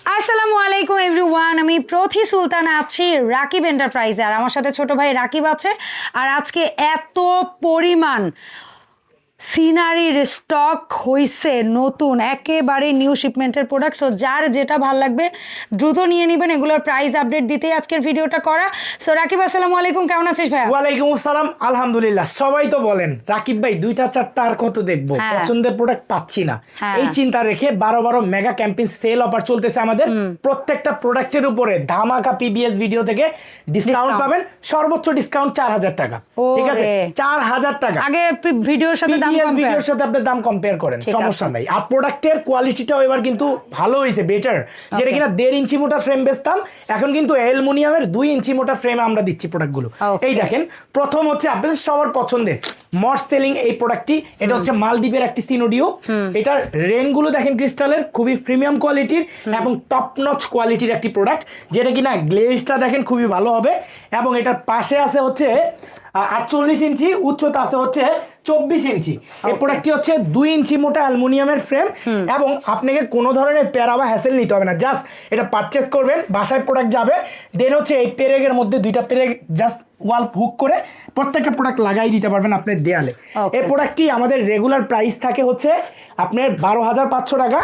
আসসালামু আলাইকুম এভরিওয়ান, আমি প্রথি সুলতান আছি রাকিব এন্টারপ্রাইজে, আর আমার সাথে ছোট ভাই রাকিব আছে। আর আজকে এত পরিমাণ সিনারির স্টক হইছে নতুন, একেবারে নিউ শিপমেন্টের প্রোডাক্ট। সো যার যেটা ভাল লাগবে দ্রুত নিয়ে নেবেন, এগুলোর প্রাইস আপডেট দিতেই আজকের ভিডিওটা করা। সো রাকিব, আসসালামু আলাইকুম, কেমন আছিস ভাই? ওয়ালাইকুম আসসালাম, আলহামদুলিল্লাহ। সবাই তো বলেন রাকিব ভাই দুইটা চারটা আর কত দেখবো, পছন্দের প্রোডাক্ট পাচ্ছি না। এই চিন্তা রেখে 12 মেগা ক্যাম্পেইন সেল অফার চলতেছে আমাদের। প্রত্যেকটা প্রোডাক্টের উপরে ধামাকা পিবিএস ভিডিও থেকে ডিসকাউন্ট পাবেন, সর্বোচ্চ ডিসকাউন্ট 4000 টাকা। ঠিক আছে, 4000 টাকা। আগে ভিডিওর সাথে ভিডিওর সাথে আপনি দাম কম্পেয়ার করেন, সমস্যা নাই। আর প্রোডাক্টের কোয়ালিটিটাও এবার কিন্তু ভালো হয়েছে, বেটার। যেটা কিনা 1.5 ইঞ্চি মোটা ফ্রেম বেচতাম, এখন কিন্তু অ্যালুমিনিয়ামের 2 ইঞ্চি মোটা ফ্রেম আমরা দিচ্ছি প্রোডাক্টগুলো। এই দেখেন, প্রথম হচ্ছে আপনাদের সবার পছন্দের মস্ট সেলিং এই প্রোডাক্টটি। এটা হচ্ছে মালদ্বীপের একটি সিনোডিও। এটার রেনগুলো দেখেন ক্রিস্টালের, খুবই প্রিমিয়াম কোয়ালিটির এবং টপ নচ কোয়ালিটির একটি প্রোডাক্ট, যেটা কিনা গ্লেজটা দেখেন খুবই ভালো হবে। এবং এটার পাশে আছে হচ্ছে 48 ইঞ্চি, উচ্চতা আছে হচ্ছে 24 ইঞ্চি। এই প্রোডাক্টটি হচ্ছে 2 ইঞ্চি মোটা অ্যালুমিনিয়ামের ফ্রেম, এবং আপনাকে কোনো ধরনের প্যারা বা হ্যাসেল নিতে হবে না। জাস্ট এটা পারচেস করবেন, বাসায় প্রোডাক্ট যাবে, দেন হচ্ছে এই পেরেকের মধ্যে 2টা পেরেক জাস্ট ওয়াল হুক করে প্রত্যেকটা প্রোডাক্ট লাগাই দিতে পারবেন আপনার দেয়ালে। এই প্রোডাক্টটি আমাদের রেগুলার প্রাইস থাকে হচ্ছে আপনার 12,500 টাকা।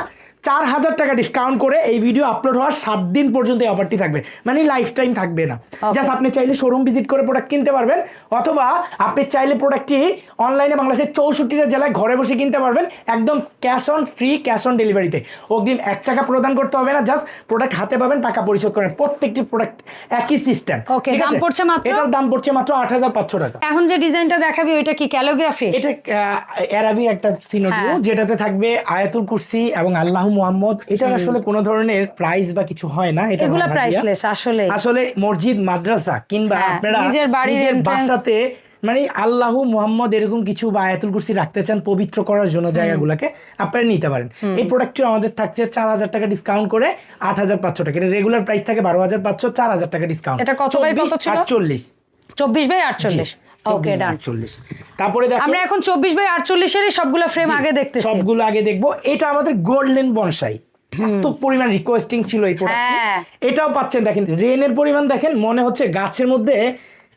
4000 টাকা ডিসকাউন্ট করে এই ভিডিও আপলোড হওয়ার 7 দিন পর্যন্ত এই অফারটি থাকবে, মানে লাইফ টাইম থাকবে না। জাস্ট আপনি চাইলে শোরুম ভিজিট করে প্রোডাক্ট কিনতে পারবেন, অথবা আপনি চাইলে প্রোডাক্টটি অনলাইনে বাংলাদেশের 64টা জেলায় ঘরে বসে কিনতে পারবেন, একদম cash on free, cash on ডেলিভারিতে। অগ্রিম 1 টাকা প্রদান করতে হবে না, জাস্ট প্রোডাক্ট হাতে পাবেন, টাকা পরিশোধ করেন। প্রত্যেকটি প্রোডাক্ট একই সিস্টেম। দাম পড়ছে মাত্র, এটার দাম পড়ছে মাত্র 8500 টাকা। এখন যে ডিজাইনটা দেখাবি ওইটা কি ক্যালিগ্রাফি? এটা আরবি একটা সিনোডিও, যেটাতে থাকবে আয়াতুল কুরসি এবং আল্লাহু মুহাম্মদ। এটা আসলে কোনো ধরনের প্রাইস বা কিছু হয় না, এটা এগুলা প্রাইসলেস। আসলে মসজিদ, মাদ্রাসা কিংবা আপনারা নিজের বাসাতে মানে আল্লাহু মুহাম্মদ এরকম কিছু বা আয়াতুল কুরসি রাখতে চান পবিত্র করার জন্য জায়গাগুলোকে, আপনারা নিতে পারেন। এই প্রোডাক্টটি আমাদের থাকছে 4000 টাকা ডিসকাউন্ট করে 8500 টাকা। এটা রেগুলার প্রাইস থাকে 12500, 4000 টাকা ডিসকাউন্ট। এটা কত বাই কত ছিল? 48, 24/48। ওকে, ডান। তারপরে আমরা এখন 24/48 সবগুলো ফ্রেম আগে দেখতেছি, সবগুলো আগে দেখবো। এটা আমাদের গোল্ডেন বনসাই, এত পরিমাণ রিকোয়েস্টিং ছিল এই প্রোডাক্টটি। এটাও পাচ্ছেন, দেখেন রেনের পরিমাণ দেখেন, মনে হচ্ছে গাছের মধ্যে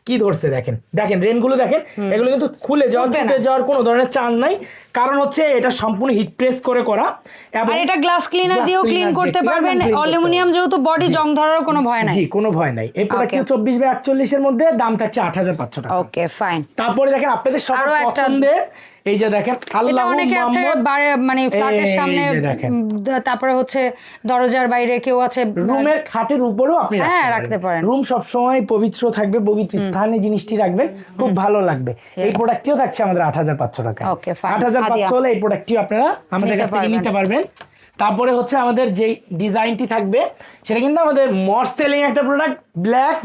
কি ধরছে। দেখেন দেখেন রেনগুলো দেখেন, এগুলো কিন্তু খুলে যাওয়ার, ছুটে যাওয়ার কোনো ধরনের চান্স নাই, কারণ হচ্ছে এটা সম্পূর্ণ হিট প্রেস করে করা। এবং এটা গ্লাস ক্লিনার দিয়েও ক্লিন করতে পারবেন। অ্যালুমিনিয়াম যেহেতু বডি জং ধরার কোনো ভয় নাই। জি, কোনো ভয় নাই। এই প্রোডাক্টটি 24/48 এর মধ্যে দাম থাকছে 8500 টাকা। ওকে, ফাইন। তারপরে দেখেন আপনাদের সবার পছন্দের এই যে দেখেন আল্লাহু মুহাম্মদ, মানে ফ্ল্যাটের সামনে, তারপরে হচ্ছে দরজার বাইরে কেউ আছে, রুমের খাটের উপরেও আপনি রাখতে পারেন। রুম সব সময় পবিত্র থাকবে, পবিত্র স্থানে জিনিসটি রাখবেন, খুব ভালো লাগবে। এই প্রোডাক্টটিও থাকছে আমাদের 8500 টাকা। 8500 হলে এই প্রোডাক্টটিও আপনারা আমাদের কাছ থেকে নিতে পারবেন। তারপরে হচ্ছে আমাদের যে ডিজাইনটি থাকবে সেটা কিন্তু আমাদের মোস্ট সেলিং একটা প্রোডাক্ট, ব্ল্যাক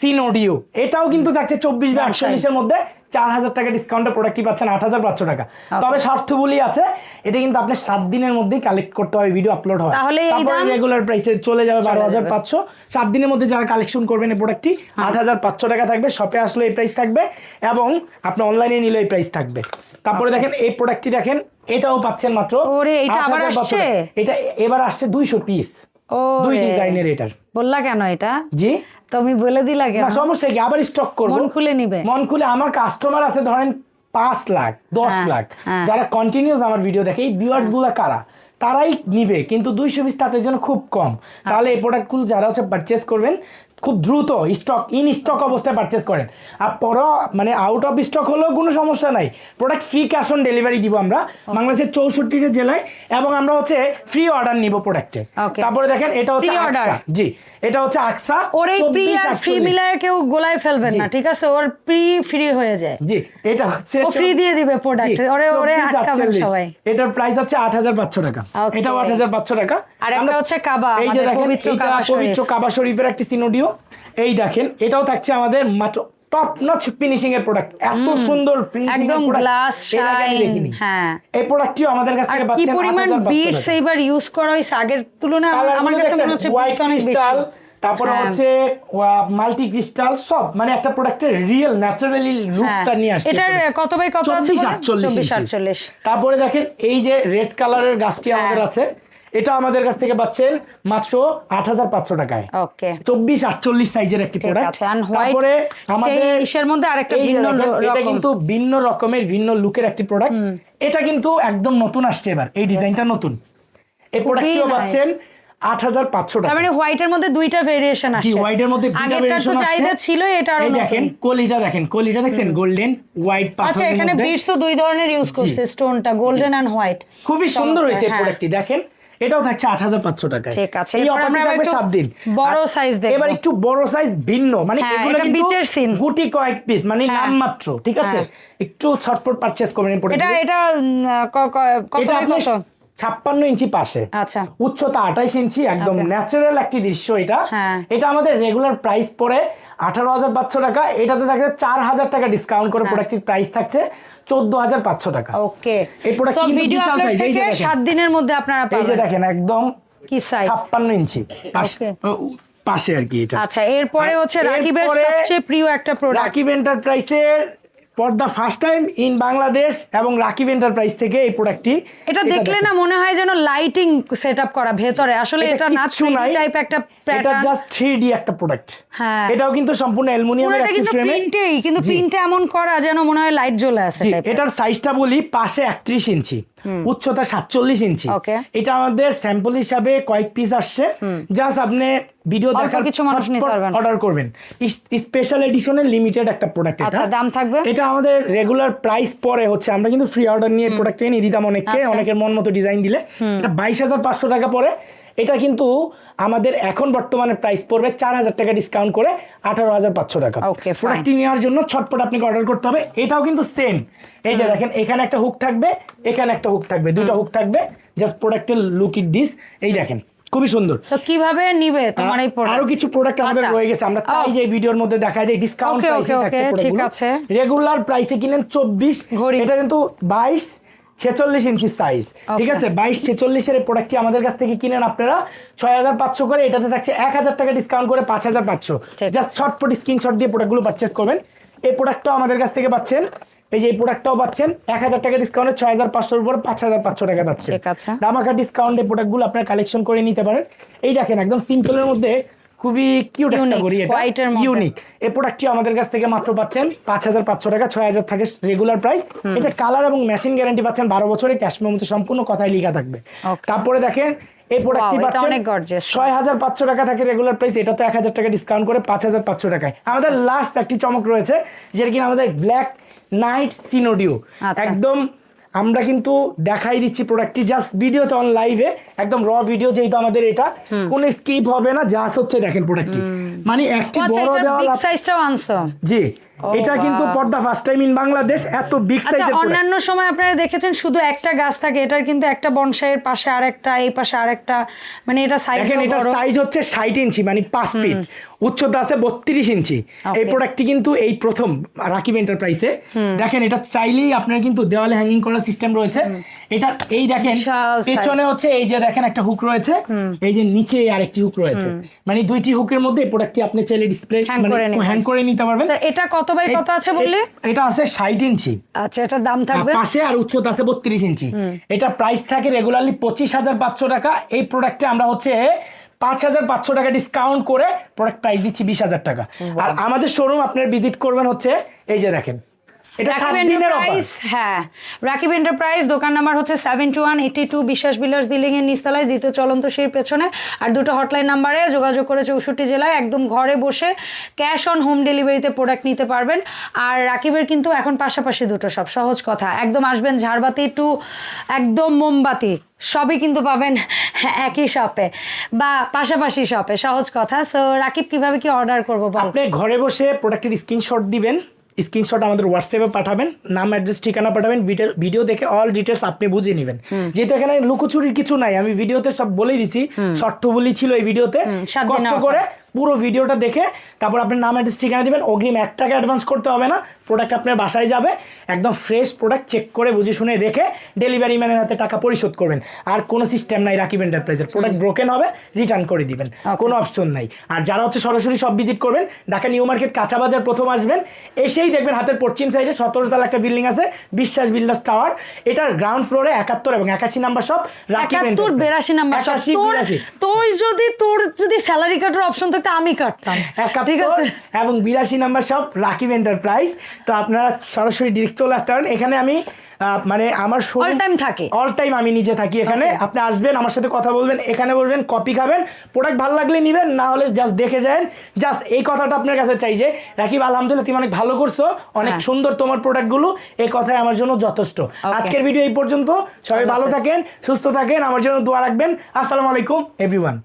সিনোডিও। এটাও কিন্তু থাকছে 24/48 এর মধ্যে 4000 টাকা ডিসকাউন্টে প্রোডাক্টটি পাচ্ছেন 8500 টাকা। তবে স্বার্থবলী আছে, এটা কিন্তু আপনার 7 দিনের মধ্যেই কালেক্ট করতে হবে, ভিডিও আপলোড হয়, তারপরে রেগুলার প্রাইসে চলে যাবে 12500। 7 দিনের মধ্যে যারা কালেকশন করবেন এই প্রোডাক্টটি 8500 টাকা থাকবে, শপে আসলে এই প্রাইস থাকবে, এবং আপনি অনলাইনে নিলে এই প্রাইস থাকবে। তারপরে দেখেন এই প্রোডাক্টটি দেখেন, এটাও পাচ্ছেন মাত্র 8500। এটা এবার আসছে 200 পিস, 2 ডিজাইনের। এটার বললা কেন এটা? জি, তুমি বলে দিলা কেন? না সমস্যা কি, আবার স্টক করব, মন খুলে নিবে। মন খুলে। আমার কাস্টমার আছে ধরেন 5 লাখ 10 লাখ, যারা কন্টিনিউস আমার ভিডিও দেখে, এই ভিউয়ার্স গুলো কারা, তারাই নিবে, কিন্তু 200 পিস তাদের জন্য খুব কম। তাহলে এই প্রোডাক্টগুলো যারা হচ্ছে পারচেস করবেন, খুব দ্রুত ইন স্টক অবস্থায় পারচেস করেন। আর পরে মানে আউট অফ স্টক হলেও কোনো সমস্যা নাই, product free cash on delivery দিব আমরা বাংলাদেশের 64টা জেলায়, এবং আমরা হচ্ছে ফ্রি অর্ডার নিব প্রোডাক্টে। তারপরে দেখেন এটা হচ্ছে আকসা। জি, এটা হচ্ছে আকসা। ওর এই প্রি আর ফ্রি মিলায় কেউ গোলায় ফেলবেন না, ঠিক আছে? ওর ফ্রি হয়ে যায়। জি, এটা হচ্ছে ও ফ্রি দিয়ে দিবে প্রোডাক্ট, ওরে আটকাবেন সবাই। এটার প্রাইস হচ্ছে 8500 টাকা। এটাও 8500 টাকা। আর একটা হচ্ছে কাবা, আমাদের পবিত্র কাবা শরীফের একটি সিনোডিও। এই দেখেন, এটাও থাকছে আমাদের মাত্র টপ নচ ফিনিশিং এর প্রোডাক্ট, এত সুন্দর ফিনিশিং এর প্রোডাক্ট, গ্লাস শাইন। হ্যাঁ, এই প্রোডাক্টটিও আমাদের কাছ থেকে পাচ্ছেন। কি পরিমাণ বিটস এইবার ইউজ করা হইছে আগের তুলনায়, আমার কাছে মনে হচ্ছে বিটস অনেক বেশি। তারপরে হচ্ছে মাল্টি ক্রিস্টাল, সব মানে একটা প্রোডাক্টের রিয়েল ন্যাচারালি লুকটা নিয়ে আসছে। এটার কত বাই কত আছে? 24/48। তারপরে দেখেন এই যে রেড কালারের গাছটি আমাদের আছে, এটা আমাদের কাছ থেকে পাচ্ছেন মাত্র 8,500 টাকায়। ওকে 24-48 সাইজের একটি প্রোডাক্ট। তারপরে আমাদের এর মধ্যে আরেকটা ভিন্ন এটা কিন্তু ভিন্ন রকমের ভিন্ন লুকের একটি প্রোডাক্ট। এটা কিন্তু একদম নতুন আসছে এবার, এই ডিজাইনটা নতুন। এই প্রোডাক্টটিও পাচ্ছেন 8,500 টাকা। তার মানে হোয়াইটের মধ্যে দুইটা ভেরিয়েশন আসছে। জি, হোয়াইটের মধ্যে দুইটা ভেরিয়েশন আসছে। চাহিদা ছিল, এটা আরো এই দেখেন কলিটা দেখছেন গোল্ডেন হোয়াইট পাথরের মধ্যে। আচ্ছা, এখানে বিটসও দুই ধরনের ইউজ করছে, স্টোনটা গোল্ডেন এন্ড হোয়াইট। খুবই সুন্দর হয়েছে এই প্রোডাক্টটি, দেখেন এটাও থাকছে 8,500 টাকায়। ঠিক আছে, এই অফারটি থাকবে 7 দিন। বড় সাইজ দেখব, এবার একটু বড় সাইজ ভিন্ন, মানে এগুলো কিন্তু গুটি কয়েক পিস, মানে নাম মাত্র, ঠিক আছে? একটু ছটপট পারচেজ করবেন এই প্রোডাক্ট। এটা কত কত? 56 ইঞ্চি পাশে, আচ্ছা, উচ্চতা 28 ইঞ্চি, একদম ন্যাচারাল একটি দৃশ্য এটা। এটা আমাদের রেগুলার প্রাইস পড়ে 18,500 টাকা। এটাতে থাকছে 4,000 টাকা ডিসকাউন্ট করে প্রোডাক্টের প্রাইস থাকছে 14,500 টাকা। ওকে, এই প্রোডাক্ট কিন্তু বিশাল সাইজ, এই যে 7 দিনের মধ্যে আপনারা পাবেন। এই যে দেখেন একদম কি সাইজ, 56 ইঞ্চি পাশে আর কি এটা। আচ্ছা, এরপরে হচ্ছে রাকিবের সবচেয়ে প্রিয় একটা প্রোডাক্ট, রাকিব এন্টারপ্রাইজের for the first time in Bangladesh, এবং রাকিব এন্টারপ্রাইজ থেকে এই প্রোডাক্টটি। এটা দেখলে না মনে হয় যেন লাইটিং সেটআপ করা ভেতরে, আসলে এটা না 3D টাইপ একটা প্যাটার্ন, এটা জাস্ট 3D একটা প্রোডাক্ট। হ্যাঁ, এটাও কিন্তু সম্পূর্ণ অ্যালুমিনিয়ামের একটি ফ্রেমে, কিন্তু প্রিন্টে এমন করা যেন মনে হয় লাইট জ্বলে আছে। এটার সাইজটা বলি, পাশে 31 ইঞ্চি, উচ্চতা 47 ইঞ্চি। এটা আমাদের স্যাম্পল হিসাবে কয়েক পিস আসছে, জাস্ট আপনি ভিডিও দেখার কিছু মানুষ নিতে পারবেন, অর্ডার করবেন। স্পেশাল এডিশনের লিমিটেড একটা প্রোডাক্ট এটা। আচ্ছা, দাম থাকবে? এটা আমাদের রেগুলার প্রাইস পরে হচ্ছে, আমরা কিন্তু ফ্রি অর্ডার নিয়ে প্রোডাক্ট এনে দিতাম অনেককে, অনেকের মন মতো ডিজাইন দিলে। এটা 22,500 টাকা পরে। এটা কিন্তু আমাদের এখন বর্তমানে প্রাইস পড়বে 4,000 টাকা ডিসকাউন্ট করে 18,500 টাকা। প্রোডাক্টটি নেওয়ার জন্য ছটপট আপনাকে অর্ডার করতে হবে। এটাও কিন্তু সেম, এই যে দেখেন এখানে একটা হুক থাকবে, এখানে একটা হুক থাকবে, দুটো হুক থাকবে। জাস্ট প্রোডাক্টের লুক ইট দিস, এই দেখেন খুবই সুন্দর। সো কিভাবে নিবে তোমার এই প্রোডাক্ট? আরো কিছু প্রোডাক্ট আমাদের রয়ে গেছে, আমরা চাই যে এই ভিডিওর মধ্যে দেখাই দেই। ডিসকাউন্ট প্রাইসে থাকছে প্রোডাক্টগুলো। রেগুলার প্রাইসে কিনেন 24, এটা কিন্তু 22-46 ইঞ্চি সাইজ, ঠিক আছে? 22-46 এর প্রোডাক্টটি আমাদের কাছ থেকে কিনেন আপনারা 6,500 করে। এটাতে থাকছে 1,000 টাকা ডিসকাউন্ট করে 5,500। জাস্ট শর্টপট স্ক্রিনশট দিয়ে প্রোডাক্টগুলো পারচেজ করবেন। এই প্রোডাক্টটাও আমাদের কাছ থেকে পাচ্ছেন, এই যে এই প্রোডাক্টটাও পাচ্ছেন 1,000 টাকা ডিসকাউন্টে 6,500 এর উপর 5,500 টাকা পাচ্ছেন। ধামাকা ডিসকাউন্টে প্রোডাক্টগুলো আপনারা কালেকশন করে নিতে পারেন। এই দেখেন একদম সিম্পলের মধ্যে খুবই কিউট একটা গড়ি, এটা ইউনিক। এই প্রোডাক্টটি আমাদের কাছ থেকে মাত্র পাচ্ছেন 5,500 টাকা, 6,000 থাকে রেগুলার প্রাইস। এটা কালার এবং মেশিন গ্যারান্টি পাচ্ছেন 12 বছরের, ক্যাশ মেমোতে সম্পূর্ণ কথাই লেখা থাকবে। তারপরে দেখেন এই প্রোডাক্টটি পাচ্ছেন 6,500 টাকা থাকে রেগুলার প্রাইস, এটা তো 1,000 টাকা ডিসকাউন্ট করে 5,500 টাকায়। আমাদের লাস্ট একটি চমক রয়েছে, যেটা কিনা আমাদের ব্ল্যাক নাইট সিনোডিও। একদম আমরা কিন্তু দেখাই দিচ্ছি প্রোডাক্টটি জাস্ট ভিডিওতে অন লাইভে, একদম র ভিডিও, যেহেতু আমাদের এটা কোনো স্কিপ হবে না। জাস্ট হচ্ছে দেখেন প্রোডাক্টটি, মানে একটি বড় দেওয়াল সাইজটাও আনছো। জি, এটা কিন্তু পর্দা ফার্স্ট টাইম ইন বাংলাদেশ এত বিগ সাইজের। অন্যান্য সময় আপনারা দেখেছেন শুধু একটা গাছ থাকে, এটার কিন্তু একটা বনসাইয়ের পাশে আরেকটা, এই পাশে আরেকটা, মানে এটা সাইজ দেখেন, এটা সাইজ হচ্ছে 60 ইঞ্চি, মানে 5 ফিট, উচ্চতা আছে 32 ইঞ্চি। এই প্রোডাক্টটি কিন্তু এই প্রথম রাকিব এন্টারপ্রাইজে। দেখেন এটা চাইলেই আপনার কিন্তু দেওয়ালে হ্যাঙ্গিং করার সিস্টেম রয়েছে। এটা এই দেখেন পেছনে হচ্ছে এই যে দেখেন একটা হুক রয়েছে, এই যে নিচে আরেকটি হুক রয়েছে, মানে দুইটি হুকের মধ্যে এই প্রোডাক্টটি আপনি চাইলে ডিসপ্লে হ্যাং করে নিতে পারবেন। এটা কত বাই কত আছে বললে? এটা আছে 60 ইঞ্চি। আচ্ছা, এটার দাম থাকবে পাশে, আর উচ্চতা আছে 32 ইঞ্চি। এটা প্রাইস থাকে রেগুলারলি 25,500 টাকা। এই প্রোডাক্টে আমরা হচ্ছে 5,500 টাকা ডিসকাউন্ট করে প্রোডাক্ট প্রাইস দিচ্ছি 20,000 টাকা। আর আমাদের শোরুম আপনারা ভিজিট করবেন হচ্ছে এই যে দেখেন, এটা 7 দিনের অফার। হ্যাঁ, রাকিব এন্টারপ্রাইজ, দোকান নাম্বার হচ্ছে 7182 বিশ্বাস বিল্ডার্স বিল্ডিং এর নিচতলায়, দ্বিতীয় চলন্ত সিঁড়ির পেছনে। আর দুটো হটলাইন নাম্বারে যোগাযোগ করে 64 জেলায় একদম ঘরে বসে ক্যাশ অন হোম ডেলিভারিতে প্রোডাক্ট নিতে পারবেন। আর রাকিবের কিন্তু এখন পাশাপাশি দুটো সব, সহজ কথা, একদম আসবেন ঝাড়বাতি টু একদম মোমবাতি, সবই কিন্তু পাবেন একই শপে বা পাশাপাশি শপে, সহজ কথা। সো রাকিব কিভাবে কি অর্ডার করবো? আপনি ঘরে বসে প্রোডাক্টের স্ক্রিনশট দিবেন, স্ক্রিনশট আমাদের হোয়াটসঅ্যাপে পাঠাবেন, নাম অ্যাড্রেস ঠিকানা পাঠাবেন, ভিডিও দেখে অল ডিটেলস আপনি বুঝে নেবেন। যেহেতু এখানে লুকোচুরির কিছু নাই, আমি ভিডিওতে সব বলেই দিছি, শর্ত বলি ছিল এই ভিডিওতে। কষ্ট করে পুরো ভিডিওটা দেখে তারপর আপনার নাম অ্যাড্রেস ঠিকানা দিবেন, অগ্রিম 1 টাকা অ্যাডভান্স করতে হবে না, প্রোডাক্ট আপনার বাসায় যাবে, একদম ফ্রেশ প্রোডাক্ট চেক করে বুঝে শুনে রেখে ডেলিভারি ম্যানের হাতে টাকা পরিশোধ করবেন। আর কোনো সিস্টেম নাই রাকিব এন্টারপ্রাইজের, প্রোডাক্ট ব্রোকেন হবে রিটার্ন করে দিবেন, কোনো অপশন নাই। আর যারা হচ্ছে সরাসরি সব ভিজিট করবেন, ঢাকা নিউ মার্কেট কাঁচা বাজার প্রথম আসবেন, এসেই দেখবেন হাতের পশ্চিম সাইডে 17 তলা একটা বিল্ডিং আছে, বিশ্বাস বিল্ডার্স টাওয়ার, এটার গ্রাউন্ড ফ্লোরে 71 এবং 81 নাম্বার সব রাকিব 81 82 নাম্বার সব। তোর যদি স্যালারি কাটার অপশন থাকতো আমি কাটতাম। 71 এবং 82 নাম্বার সব রাকিব এন্টারপ্রাইজ। তো আপনারা সরাসরি ডিরেক্ট চলে আসতে পারেন। এখানে আমি মানে আমার অল টাইম থাকে, অল টাইম আমি নিজে থাকি এখানে। আপনি আসবেন, আমার সাথে কথা বলবেন, এখানে বলবেন, কপি খাবেন, প্রোডাক্ট ভালো লাগলে নেবেন, না হলে জাস্ট দেখে যান। জাস্ট এই কথাটা আপনার কাছে চাই যে রাকিব আলহামদুলিল্লাহ তুমি অনেক ভালো করছো, অনেক সুন্দর তোমার প্রোডাক্টগুলো, এই কথাই আমার জন্য যথেষ্ট। আজকের ভিডিও এই পর্যন্ত, সবাই ভালো থাকেন, সুস্থ থাকেন, আমার জন্য দোয়া রাখবেন। আসসালামু আলাইকুম এভরিওয়ান।